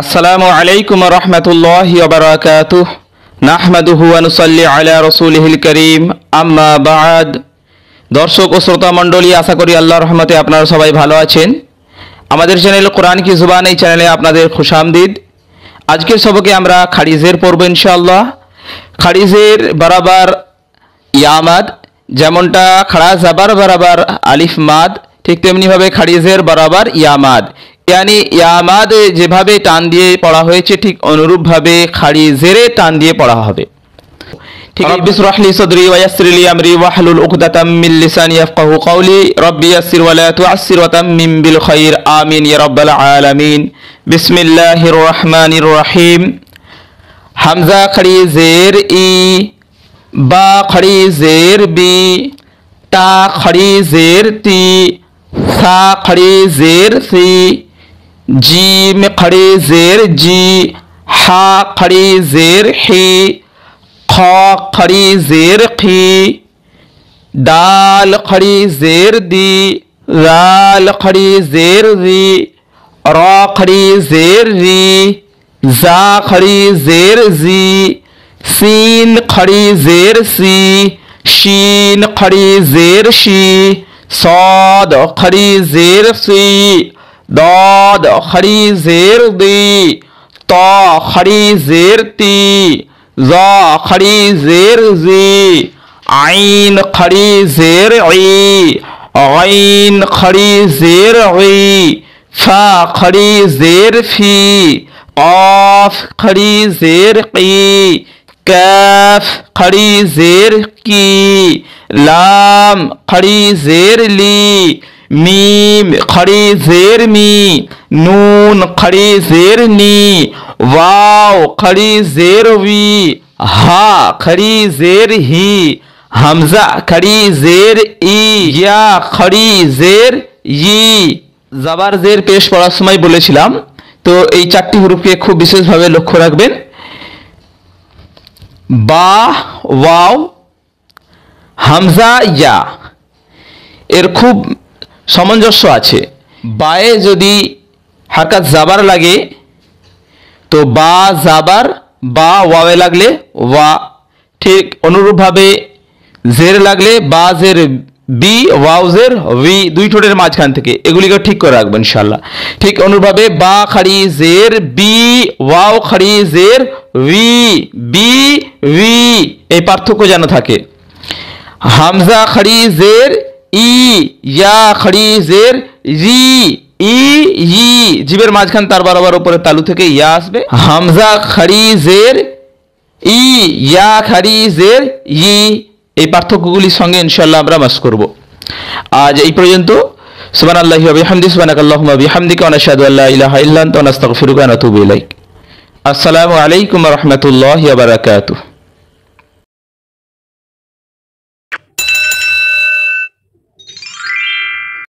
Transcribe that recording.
আসসালামু আলাইকুম ওয়া রাহমাতুল্লাহি ওয়া বারাকাতুহু নাহমাদুহু ওয়া নুসাল্লি আলা রাসূলিহিল কারীম আম্মা বা'দ। দর্শক ও শ্রোতা মণ্ডলী, আশা করি আল্লাহর রহমতে আপনারা সবাই ভালো আছেন। আমাদের চ্যানেল কোরআন কি জুবান, এই চ্যানেলে আপনাদের খুশামদিদ। আজকের সবকে আমরা খারিজের পড়ব ইনশাআল্লাহ। খারিজের বরাবর ইয়ামাদ, যেমনটা খাড়া জাবার বরাবর আলিফ মাদ, ঠিক তেমনিভাবে খারিজের বরাবর ইয়ামাদ, यानी यामाद যেভাবে টান দিয়ে পড়া হয়েছে ঠিক অনুরূপভাবে খারিজের টান দিয়ে পড়া হবে। ঠিক রব্বি ইশরাহ লি সাদরি ওয়া ইয়াসসির লি আমরি ওয়াহলুল উকদাতাম মিন লিসানি ইয়াফকাহু কওলি রব্বি ইয়াসসির ওয়া লা তু'আসসির ওয়া তাম্মিম বিল খাইর আমিন ইয়া রাব্বাল আলামিন। বিসমিল্লাহির রহমানির রহিম। হামজা খারিজের ই, বা খারিজের বি, তা খারিজের তি, সা খারিজের সি, जीम खड़ी जेर जी, हा खड़ी जेर ही, खा खड़ी जेर खी, दाल खड़ी जेर दी, राल खड़ी जेर री, रा खड़ी जेर री, जा खड़ी जेर जी, सीन खड़ी जेर सी, शीन खड़ी जेर शी, साद खड़ी जेर सी, दाद खड़ी जेर दी, ता खड़ी जेर ती, जा खड़ी जेर जी, आइन खड़ी जेर ई, आइन खड़ी जेर ई, फा खड़ी जेर फी, काफ खड़ी जेर की, काफ खड़ी जेर की, लाम खड़ी जेर ली, मीम खड़ी जेर मी, नून खड़ी जेर नी, वाव खड़ी जेर वी, हा खड़ी जेर ही, हमजा खड़ी जेर ई, या खड़ी जेर ই। জাবার জের পেশ পড়ার সময় বলেছিলাম, তো এই চারটি হুরুফকে খুব বিশেষভাবে লক্ষ্য রাখবেন। বা, ওয়াও, হামজা, ইয়া এর খুব সামঞ্জস্য আছে। বায়ে যদি হারকাত জাবার লাগে তো বা জাবার, বা ওয়াওয়ে লাগলে ওয়া, ঠিক অনুরূপভাবে জের লাগলে বা জের বি, ওয়াও জের উই, দুই ঠোঁটের মাঝখান থেকে, এগুলিকে ঠিক করে রাখবেন ইনশাআল্লাহ। ঠিক অনুরূপভাবে বা খাড়ি জের বি, ওয়াও খাড়ি জের উই, বি উই, এই পার্থক্য যেন থাকে। হামজা খাড়ি জের ই, ইয়া খড়ি জের রি, ই ই, জিবের মাঝখান তার বরাবর উপরে তালু থেকে ইয়া আসবে। হামজা খড়ি জের ই, ইয়া খড়ি জের ই, এই পার্থক্যগুলির সঙ্গে ইনশাআল্লাহ আমরা মাস করব। আজ এই পর্যন্ত। সুবহানাল্লাহি ওয়া বিহামদিহি, সুবহানাকাল্লাহুম্মা ওয়া বিহামদিকা, ওয়া নাশহাদু আল্লা ইলাহা ইল্লা আনতা, ওয়া নাস্তাগফিরুকা ওয়া নাতুবু ইলাইক। আসসালামু আলাইকুম ওয়া রাহমাতুল্লাহি ওয়া বারাকাতুহু।